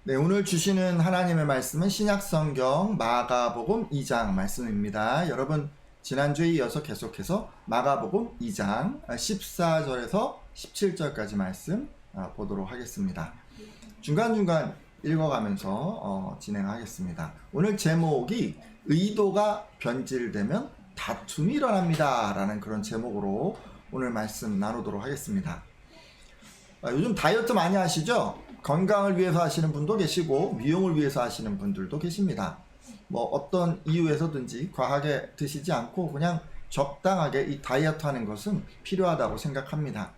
네, 오늘 주시는 하나님의 말씀은 신약성경 마가복음 2장 말씀입니다. 여러분, 지난주에 이어서 계속해서 마가복음 2장 14절에서 17절까지 말씀 보도록 하겠습니다. 중간중간 읽어가면서 진행하겠습니다. 오늘 제목이 의도가 변질되면 다툼이 일어납니다 라는 그런 제목으로 오늘 말씀 나누도록 하겠습니다. 요즘 다이어트 많이 하시죠? 건강을 위해서 하시는 분도 계시고 미용을 위해서 하시는 분들도 계십니다. 뭐 어떤 이유에서든지 과하게 드시지 않고 그냥 적당하게 이 다이어트 하는 것은 필요하다고 생각합니다.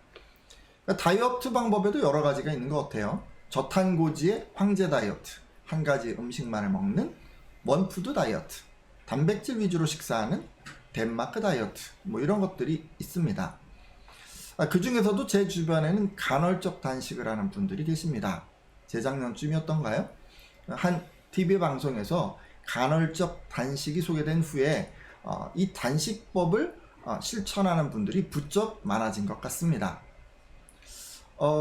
그러니까 다이어트 방법에도 여러 가지가 있는 것 같아요. 저탄고지의 황제 다이어트, 한 가지 음식만을 먹는 원푸드 다이어트, 단백질 위주로 식사하는 덴마크 다이어트, 뭐 이런 것들이 있습니다. 그 중에서도 제 주변에는 간헐적 단식을 하는 분들이 계십니다. 재작년쯤이었던가요? 한 TV 방송에서 간헐적 단식이 소개된 후에 이 단식법을 실천하는 분들이 부쩍 많아진 것 같습니다.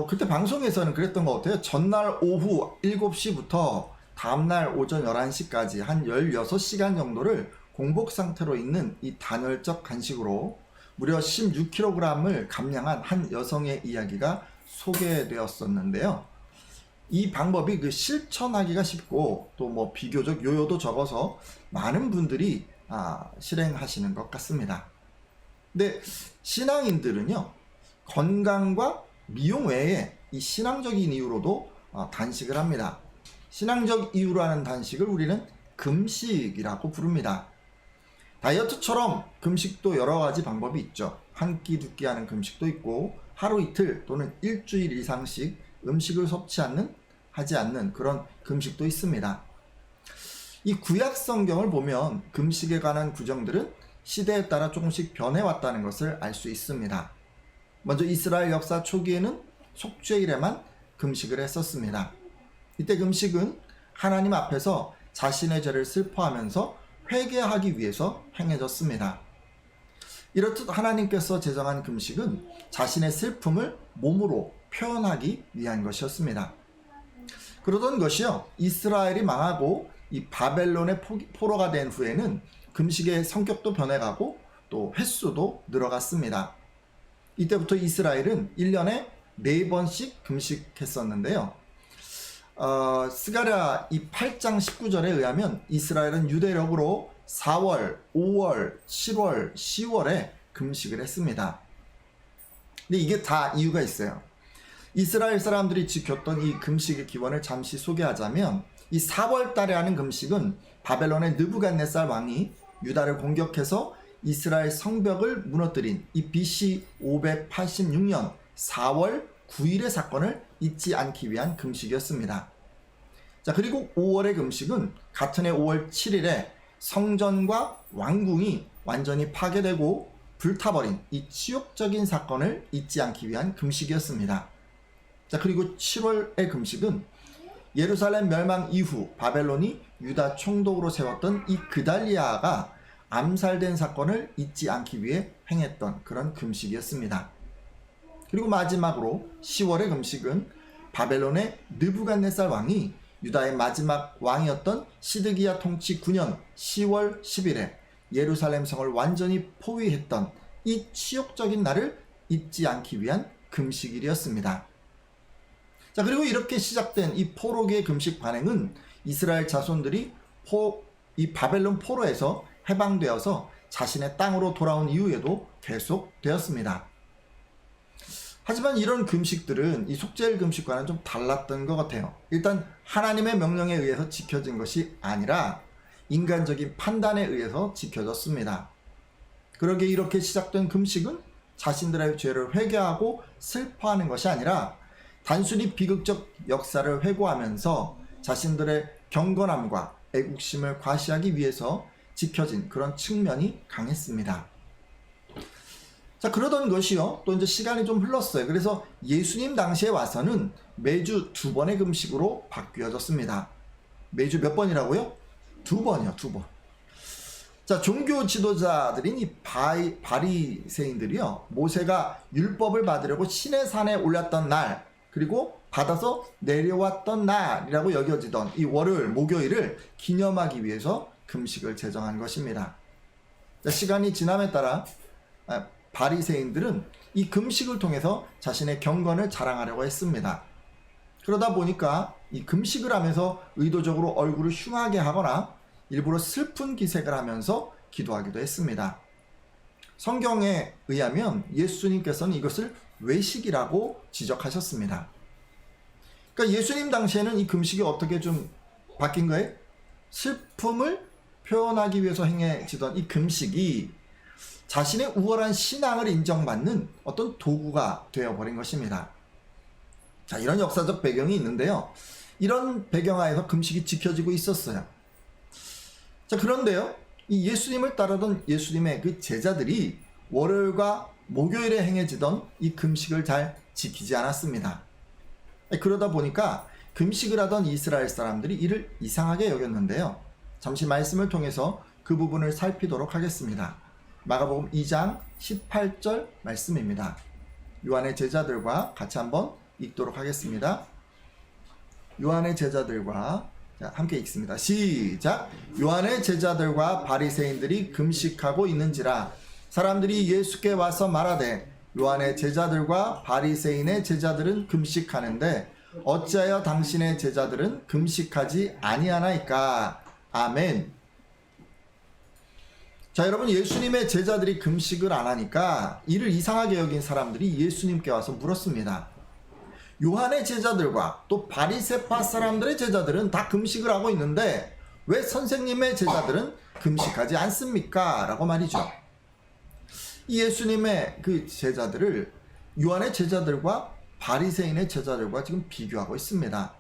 그때 방송에서는 그랬던 것 같아요. 전날 오후 7시부터 다음날 오전 11시까지 한 16시간 정도를 공복 상태로 있는 이 단열적 간식으로 무려 16kg을 감량한 한 여성의 이야기가 소개되었었는데요. 이 방법이 실천하기가 쉽고 또 뭐 비교적 요요도 적어서 많은 분들이 실행하시는 것 같습니다. 근데 신앙인들은요, 건강과 미용 외에 이 신앙적인 이유로도 단식을 합니다. 신앙적 이유로 하는 단식을 우리는 금식이라고 부릅니다. 다이어트처럼 금식도 여러 가지 방법이 있죠. 한 끼 두 끼 하는 금식도 있고 하루 이틀 또는 일주일 이상씩 음식을 하지 않는 그런 금식도 있습니다. 이 구약 성경을 보면 금식에 관한 구정들은 시대에 따라 조금씩 변해왔다는 것을 알 수 있습니다. 먼저 이스라엘 역사 초기에는 속죄일에만 금식을 했었습니다. 이때 금식은 하나님 앞에서 자신의 죄를 슬퍼하면서 회개하기 위해서 행해졌습니다. 이렇듯 하나님께서 제정한 금식은 자신의 슬픔을 몸으로 표현하기 위한 것이었습니다. 그러던 것이요, 이스라엘이 망하고 이 바벨론의 포로가 된 후에는 금식의 성격도 변해가고 또 횟수도 늘어갔습니다. 이때부터 이스라엘은 1년에 4번씩 금식했었는데요. 스가랴 이 8장 19절에 의하면 이스라엘은 유대력으로 4월, 5월, 7월, 10월에 금식을 했습니다. 근데 이게 다 이유가 있어요. 이스라엘 사람들이 지켰던 이 금식의 기원을 잠시 소개하자면 이 4월 달에 하는 금식은 바벨론의 느부갓네살 왕이 유다를 공격해서 이스라엘 성벽을 무너뜨린 이 BC 586년 4월 9일의 사건을 잊지 않기 위한 금식이었습니다. 자, 그리고 5월의 금식은 같은 해 5월 7일에 성전과 왕궁이 완전히 파괴되고 불타버린 이 치욕적인 사건을 잊지 않기 위한 금식이었습니다. 자, 그리고 7월의 금식은 예루살렘 멸망 이후 바벨론이 유다 총독으로 세웠던 이 그달리아가 암살된 사건을 잊지 않기 위해 행했던 그런 금식이었습니다. 그리고 마지막으로 10월의 금식은 바벨론의 느부갓네살 왕이 유다의 마지막 왕이었던 시드기야 통치 9년 10월 10일에 예루살렘 성을 완전히 포위했던 이 치욕적인 날을 잊지 않기 위한 금식일이었습니다. 자, 그리고 이렇게 시작된 이 포로기의 금식 반행은 이스라엘 자손들이 이 바벨론 포로에서 해방되어서 자신의 땅으로 돌아온 이후에도 계속되었습니다. 하지만 이런 금식들은 이 속죄일 금식과는 좀 달랐던 것 같아요. 일단 하나님의 명령에 의해서 지켜진 것이 아니라 인간적인 판단에 의해서 지켜졌습니다. 그러기에 이렇게 시작된 금식은 자신들의 죄를 회개하고 슬퍼하는 것이 아니라 단순히 비극적 역사를 회고하면서 자신들의 경건함과 애국심을 과시하기 위해서 지켜진 그런 측면이 강했습니다. 자, 그러던 것이요, 또 이제 시간이 좀 흘렀어요. 그래서 예수님 당시에 와서는 매주 2번의 금식으로 바뀌어졌습니다. 매주 몇 번이라고요? 2번이요, 2번. 자, 종교 지도자들인 이 바리새인들이요, 모세가 율법을 받으려고 시내산에 올랐던 날, 그리고 받아서 내려왔던 날이라고 여겨지던 이 월요일, 목요일을 기념하기 위해서 금식을 제정한 것입니다. 시간이 지남에 따라 바리새인들은 이 금식을 통해서 자신의 경건을 자랑하려고 했습니다. 그러다 보니까 이 금식을 하면서 의도적으로 얼굴을 흉하게 하거나 일부러 슬픈 기색을 하면서 기도하기도 했습니다. 성경에 의하면 예수님께서는 이것을 외식이라고 지적하셨습니다. 그러니까 예수님 당시에는 이 금식이 어떻게 좀 바뀐 거예요? 슬픔을 표현하기 위해서 행해지던 이 금식이 자신의 우월한 신앙을 인정받는 어떤 도구가 되어버린 것입니다. 자, 이런 역사적 배경이 있는데요. 이런 배경하에서 금식이 지켜지고 있었어요. 자, 그런데요, 이 예수님을 따르던 예수님의 그 제자들이 월요일과 목요일에 행해지던 이 금식을 잘 지키지 않았습니다. 그러다 보니까 금식을 하던 이스라엘 사람들이 이를 이상하게 여겼는데요. 잠시 말씀을 통해서 그 부분을 살피도록 하겠습니다. 마가복음 2장 18절 말씀입니다. 요한의 제자들과 같이 한번 읽도록 하겠습니다. 요한의 제자들과 함께 읽습니다. 시작! 요한의 제자들과 바리새인들이 금식하고 있는지라 사람들이 예수께 와서 말하되 요한의 제자들과 바리새인의 제자들은 금식하는데 어찌하여 당신의 제자들은 금식하지 아니하나이까? 아멘. 자, 여러분, 예수님의 제자들이 금식을 안 하니까 이를 이상하게 여긴 사람들이 예수님께 와서 물었습니다. 요한의 제자들과 또 바리새파 사람들의 제자들은 다 금식을 하고 있는데 왜 선생님의 제자들은 금식하지 않습니까? 라고 말이죠. 이 예수님의 그 제자들을 요한의 제자들과 바리새인의 제자들과 지금 비교하고 있습니다.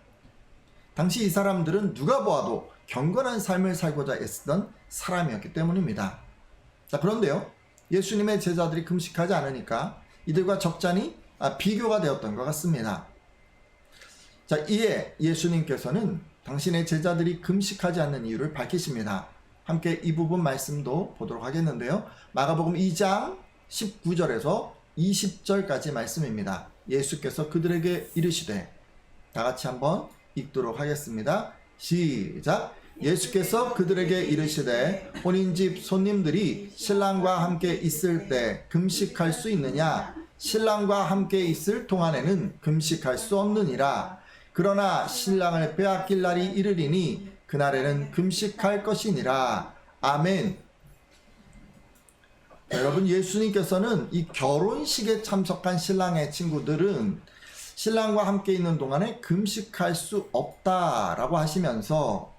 당시 이 사람들은 누가 보아도 경건한 삶을 살고자 애쓰던 사람이었기 때문입니다. 자, 그런데요, 예수님의 제자들이 금식하지 않으니까 이들과 적잖이 비교가 되었던 것 같습니다. 자, 이에 예수님께서는 당신의 제자들이 금식하지 않는 이유를 밝히십니다. 함께 이 부분 말씀도 보도록 하겠는데요. 마가복음 2장 19절에서 20절까지 말씀입니다. 예수께서 그들에게 이르시되, 다 같이 한번 읽도록 하겠습니다. 시작! 예수께서 그들에게 이르시되 혼인집 손님들이 신랑과 함께 있을 때 금식할 수 있느냐? 신랑과 함께 있을 동안에는 금식할 수 없느니라. 그러나 신랑을 빼앗길 날이 이르리니 그날에는 금식할 것이니라. 아멘. 자, 여러분, 예수님께서는 이 결혼식에 참석한 신랑의 친구들은 신랑과 함께 있는 동안에 금식할 수 없다라고 하시면서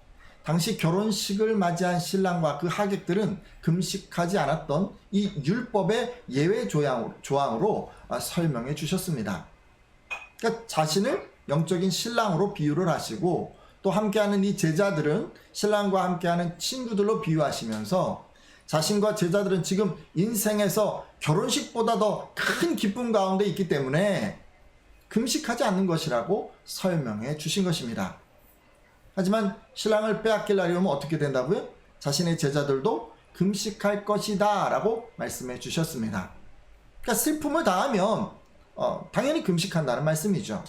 당시 결혼식을 맞이한 신랑과 그 하객들은 금식하지 않았던 이 율법의 예외 조항으로 설명해 주셨습니다. 그러니까 자신을 영적인 신랑으로 비유를 하시고 또 함께하는 이 제자들은 신랑과 함께하는 친구들로 비유하시면서 자신과 제자들은 지금 인생에서 결혼식보다 더 큰 기쁨 가운데 있기 때문에 금식하지 않는 것이라고 설명해 주신 것입니다. 하지만 신랑을 빼앗길 날이 오면 어떻게 된다고요? 자신의 제자들도 금식할 것이다 라고 말씀해 주셨습니다. 그러니까 슬픔을 당하면 당연히 금식한다는 말씀이죠.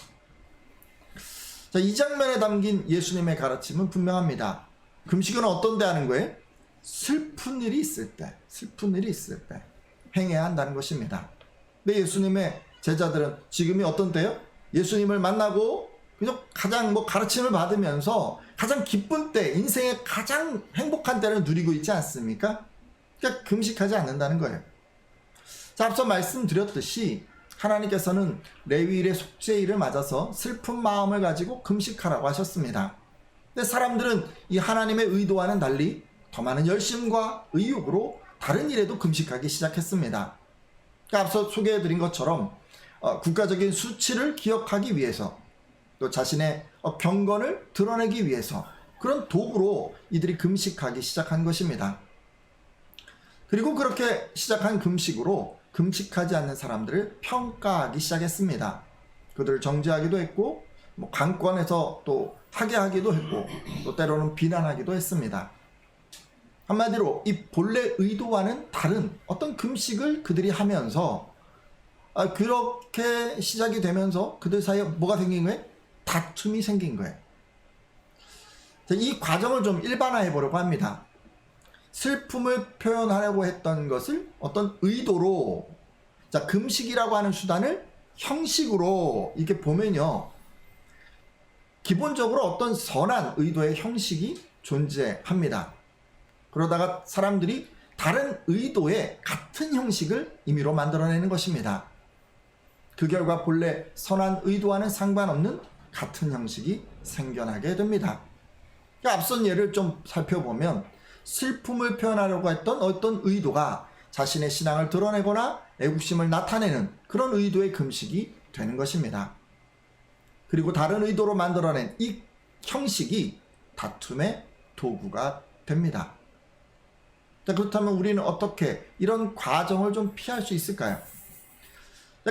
자, 이 장면에 담긴 예수님의 가르침은 분명합니다. 금식은 어떤 데 하는 거예요? 슬픈 일이 있을 때 행해야 한다는 것입니다. 근데 예수님의 제자들은 지금이 어떤 때요? 예수님을 만나고 그냥 가장 가르침을 받으면서 가장 기쁜 때, 인생의 가장 행복한 때를 누리고 있지 않습니까? 그러니까 금식하지 않는다는 거예요. 자, 앞서 말씀드렸듯이 하나님께서는 레위일의 속죄일을 맞아서 슬픈 마음을 가지고 금식하라고 하셨습니다. 근데 사람들은 이 하나님의 의도와는 달리 더 많은 열심과 의욕으로 다른 일에도 금식하기 시작했습니다. 그러니까 앞서 소개해드린 것처럼 국가적인 수치를 기억하기 위해서 또 자신의 경건을 드러내기 위해서 그런 도구로 이들이 금식하기 시작한 것입니다. 그리고 그렇게 시작한 금식으로 금식하지 않는 사람들을 평가하기 시작했습니다. 그들을 정죄하기도 했고 강권해서 또 하게 하기도 했고 또 때로는 비난하기도 했습니다. 한마디로 이 본래 의도와는 다른 어떤 금식을 그들이 하면서 그렇게 시작이 되면서 그들 사이에 뭐가 생긴 거예요? 다툼이 생긴 거예요. 자, 이 과정을 좀 일반화해 보려고 합니다. 슬픔을 표현하려고 했던 것을 어떤 의도로, 자, 금식이라고 하는 수단을 형식으로 이렇게 보면요, 기본적으로 어떤 선한 의도의 형식이 존재합니다. 그러다가 사람들이 다른 의도의 같은 형식을 임의로 만들어내는 것입니다. 그 결과 본래 선한 의도와는 상관없는 같은 형식이 생겨나게 됩니다. 앞선 예를 좀 살펴보면 슬픔을 표현하려고 했던 어떤 의도가 자신의 신앙을 드러내거나 애국심을 나타내는 그런 의도의 금식이 되는 것입니다. 그리고 다른 의도로 만들어낸 이 형식이 다툼의 도구가 됩니다. 자, 그렇다면 우리는 어떻게 이런 과정을 좀 피할 수 있을까요?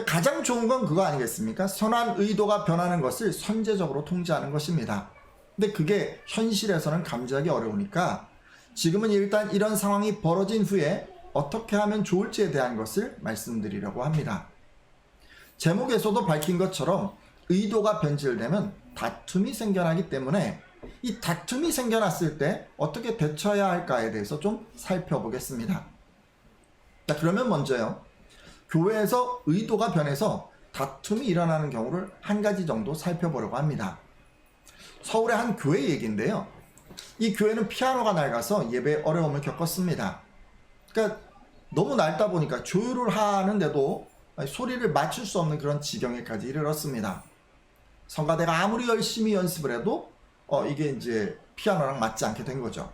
가장 좋은 건 그거 아니겠습니까? 선한 의도가 변하는 것을 선제적으로 통제하는 것입니다. 근데 그게 현실에서는 감지하기 어려우니까 지금은 일단 이런 상황이 벌어진 후에 어떻게 하면 좋을지에 대한 것을 말씀드리려고 합니다. 제목에서도 밝힌 것처럼 의도가 변질되면 다툼이 생겨나기 때문에 이 다툼이 생겨났을 때 어떻게 대처해야 할까에 대해서 좀 살펴보겠습니다. 자, 그러면 먼저요, 교회에서 의도가 변해서 다툼이 일어나는 경우를 한 가지 정도 살펴보려고 합니다. 서울의 한 교회 얘기인데요, 이 교회는 피아노가 낡아서 예배에 어려움을 겪었습니다. 그러니까 너무 낡다 보니까 조율을 하는데도 소리를 맞출 수 없는 그런 지경에까지 이르렀습니다. 성가대가 아무리 열심히 연습을 해도 이게 이제 피아노랑 맞지 않게 된 거죠.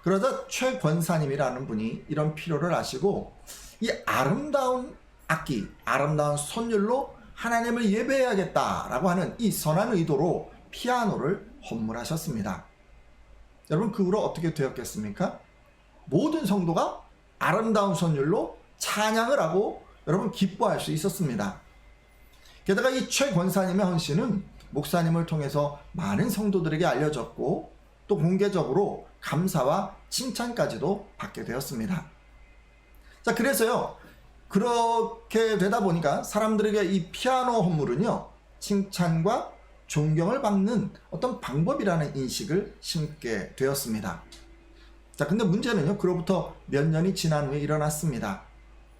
그러자 최 권사님이라는 분이 이런 필요를 아시고 이 아름다운 악기, 아름다운 선율로 하나님을 예배해야겠다라고 하는 이 선한 의도로 피아노를 헌물하셨습니다. 여러분, 그 후로 어떻게 되었겠습니까? 모든 성도가 아름다운 선율로 찬양을 하고 여러분 기뻐할 수 있었습니다. 게다가 이 최 권사님의 헌신은 목사님을 통해서 많은 성도들에게 알려졌고 또 공개적으로 감사와 칭찬까지도 받게 되었습니다. 자, 그래서요, 그렇게 되다 보니까 사람들에게 이 피아노 헌물은요, 칭찬과 존경을 받는 어떤 방법이라는 인식을 심게 되었습니다. 자, 근데 문제는요, 그로부터 몇 년이 지난 후에 일어났습니다.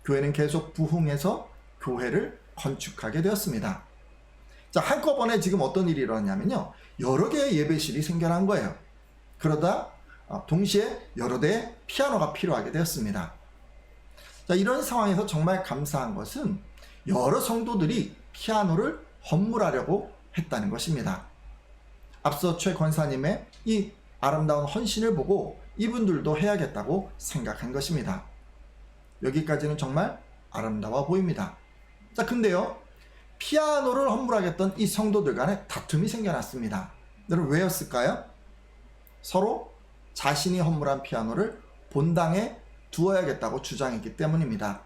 교회는 계속 부흥해서 교회를 건축하게 되었습니다. 자, 한꺼번에 지금 어떤 일이 일어났냐면요, 여러 개의 예배실이 생겨난 거예요. 그러다 동시에 여러 대의 피아노가 필요하게 되었습니다. 자, 이런 상황에서 정말 감사한 것은 여러 성도들이 피아노를 헌물하려고 했다는 것입니다. 앞서 최 권사님의 이 아름다운 헌신을 보고 이분들도 해야겠다고 생각한 것입니다. 여기까지는 정말 아름다워 보입니다. 자, 근데요, 피아노를 헌물하겠던 이 성도들 간에 다툼이 생겨났습니다. 여러분, 왜였을까요? 서로 자신이 헌물한 피아노를 본당에 두어야겠다고 주장했기 때문입니다.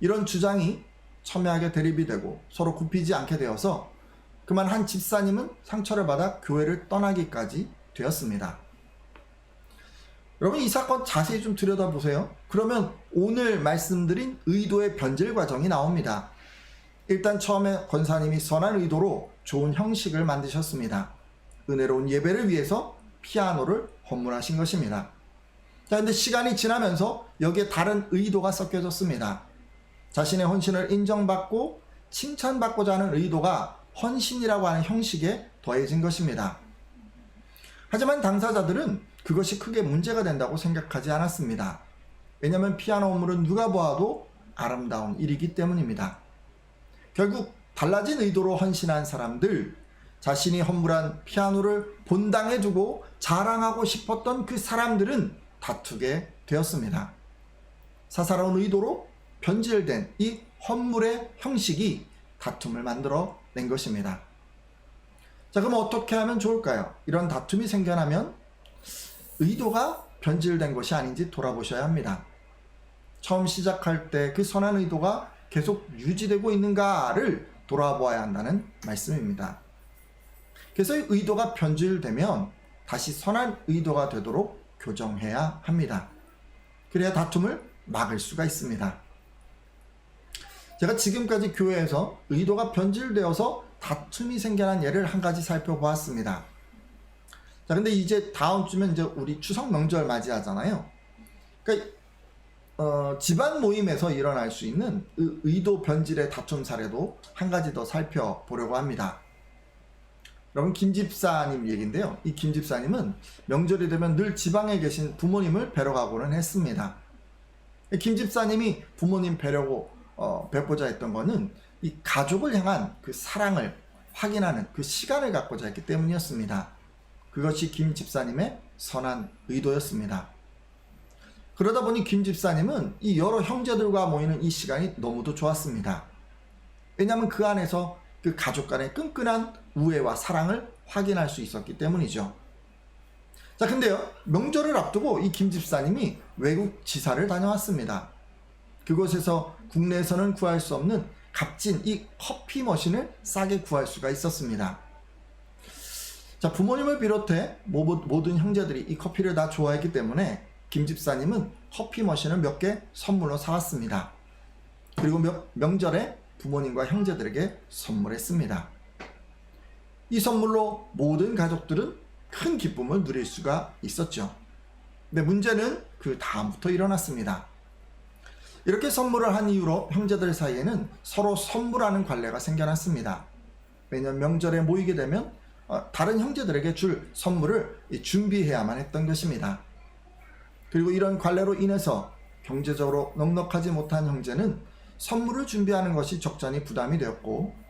이런 주장이 첨예하게 대립이 되고 서로 굽히지 않게 되어서 그만 한 집사님은 상처를 받아 교회를 떠나기까지 되었습니다. 여러분, 이 사건 자세히 좀 들여다보세요. 그러면 오늘 말씀드린 의도의 변질 과정이 나옵니다. 일단 처음에 권사님이 선한 의도로 좋은 형식을 만드셨습니다. 은혜로운 예배를 위해서 피아노를 헌물하신 것입니다. 자, 근데 시간이 지나면서 여기에 다른 의도가 섞여졌습니다. 자신의 헌신을 인정받고 칭찬받고자 하는 의도가 헌신이라고 하는 형식에 더해진 것입니다. 하지만 당사자들은 그것이 크게 문제가 된다고 생각하지 않았습니다. 왜냐하면 피아노 헌물은 누가 보아도 아름다운 일이기 때문입니다. 결국 달라진 의도로 헌신한 사람들, 자신이 헌물한 피아노를 본당에 두고 자랑하고 싶었던 그 사람들은 다투게 되었습니다. 사사로운 의도로 변질된 이 헌물의 형식이 다툼을 만들어 낸 것입니다. 자, 그럼 어떻게 하면 좋을까요? 이런 다툼이 생겨나면 의도가 변질된 것이 아닌지 돌아보셔야 합니다. 처음 시작할 때 그 선한 의도가 계속 유지되고 있는가를 돌아보아야 한다는 말씀입니다. 그래서 의도가 변질되면 다시 선한 의도가 되도록 교정해야 합니다. 그래야 다툼을 막을 수가 있습니다. 제가 지금까지 교회에서 의도가 변질되어서 다툼이 생겨난 예를 한 가지 살펴보았습니다. 자, 근데 이제 다음 주면 이제 우리 추석 명절 맞이하잖아요. 그러니까 집안 모임에서 일어날 수 있는 의도 변질의 다툼 사례도 한 가지 더 살펴보려고 합니다. 여러분, 김 집사님 얘기인데요. 이 김 집사님은 명절이 되면 늘 지방에 계신 부모님을 뵈러 가고는 했습니다. 김 집사님이 부모님 뵙고자 했던 거는 이 가족을 향한 그 사랑을 확인하는 그 시간을 갖고자 했기 때문이었습니다. 그것이 김 집사님의 선한 의도였습니다. 그러다 보니 김 집사님은 이 여러 형제들과 모이는 이 시간이 너무도 좋았습니다. 왜냐하면 그 안에서 그 가족 간의 끈끈한 우애와 사랑을 확인할 수 있었기 때문이죠. 자, 근데요, 명절을 앞두고 이 김 집사님이 외국 지사를 다녀왔습니다. 그곳에서 국내에서는 구할 수 없는 값진 이 커피 머신을 싸게 구할 수가 있었습니다. 자, 부모님을 비롯해 모든 형제들이 이 커피를 다 좋아했기 때문에 김 집사님은 커피 머신을 몇 개 선물로 사왔습니다. 그리고 명절에 부모님과 형제들에게 선물했습니다. 이 선물로 모든 가족들은 큰 기쁨을 누릴 수가 있었죠. 근데 문제는 그 다음부터 일어났습니다. 이렇게 선물을 한 이후로 형제들 사이에는 서로 선물하는 관례가 생겨났습니다. 왜냐하면 명절에 모이게 되면 다른 형제들에게 줄 선물을 준비해야만 했던 것입니다. 그리고 이런 관례로 인해서 경제적으로 넉넉하지 못한 형제는 선물을 준비하는 것이 적잖이 부담이 되었고,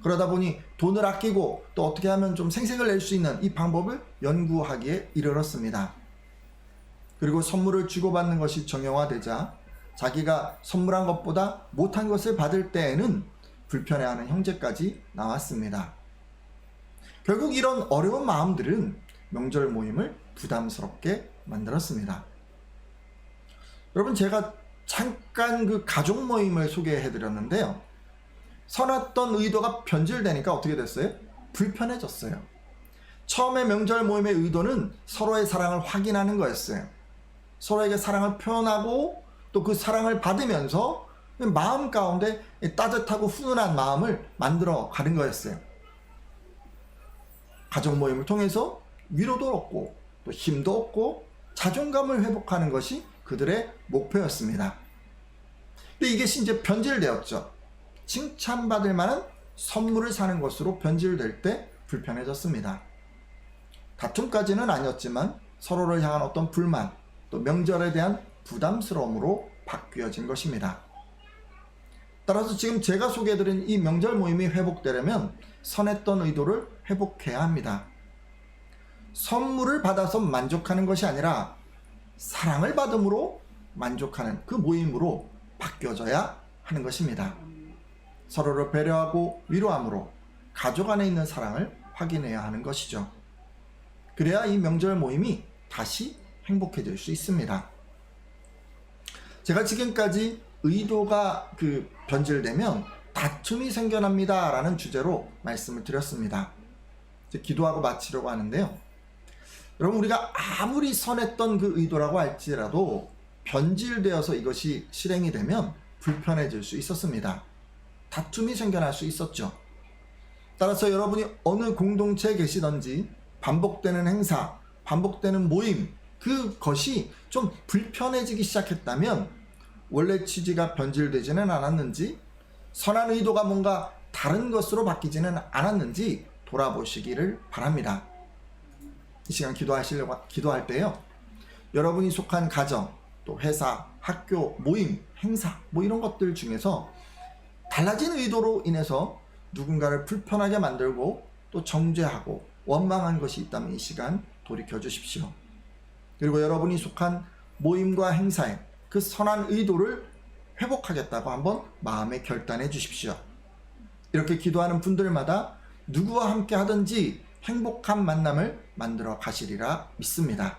그러다 보니 돈을 아끼고 또 어떻게 하면 좀 생색을 낼 수 있는 이 방법을 연구하기에 이르렀습니다. 그리고 선물을 주고받는 것이 정형화되자 자기가 선물한 것보다 못한 것을 받을 때에는 불편해하는 형제까지 나왔습니다. 결국 이런 어려운 마음들은 명절 모임을 부담스럽게 만들었습니다. 여러분, 제가 잠깐 그 가족 모임을 소개해 드렸는데요. 선했던 의도가 변질되니까 어떻게 됐어요? 불편해졌어요. 처음에 명절 모임의 의도는 서로의 사랑을 확인하는 거였어요. 서로에게 사랑을 표현하고 또 그 사랑을 받으면서 마음 가운데 따뜻하고 훈훈한 마음을 만들어 가는 거였어요. 가족 모임을 통해서 위로도 얻고 또 힘도 얻고 자존감을 회복하는 것이 그들의 목표였습니다. 근데 이게 이제 변질되었죠. 칭찬받을 만한 선물을 사는 것으로 변질될 때 불편해졌습니다. 다툼까지는 아니었지만 서로를 향한 어떤 불만, 또 명절에 대한 부담스러움으로 바뀌어진 것입니다. 따라서 지금 제가 소개해드린 이 명절 모임이 회복되려면 선했던 의도를 회복해야 합니다. 선물을 받아서 만족하는 것이 아니라 사랑을 받음으로 만족하는 그 모임으로 바뀌어져야 하는 것입니다. 서로를 배려하고 위로함으로 가족 안에 있는 사랑을 확인해야 하는 것이죠. 그래야 이 명절 모임이 다시 행복해질 수 있습니다. 제가 지금까지 의도가 변질되면 다툼이 생겨납니다 라는 주제로 말씀을 드렸습니다. 이제 기도하고 마치려고 하는데요. 여러분, 우리가 아무리 선했던 그 의도라고 할지라도 변질되어서 이것이 실행이 되면 불편해질 수 있었습니다. 다툼이 생겨날 수 있었죠. 따라서 여러분이 어느 공동체에 계시든지 반복되는 행사, 반복되는 모임, 그것이 좀 불편해지기 시작했다면 원래 취지가 변질되지는 않았는지, 선한 의도가 뭔가 다른 것으로 바뀌지는 않았는지 돌아보시기를 바랍니다. 이 시간 기도할 때요, 여러분이 속한 가정, 또 회사, 학교, 모임, 행사, 이런 것들 중에서 달라진 의도로 인해서 누군가를 불편하게 만들고 또 정죄하고 원망한 것이 있다면 이 시간 돌이켜 주십시오. 그리고 여러분이 속한 모임과 행사에 그 선한 의도를 회복하겠다고 한번 마음에 결단해 주십시오. 이렇게 기도하는 분들마다 누구와 함께 하든지 행복한 만남을 만들어 가시리라 믿습니다.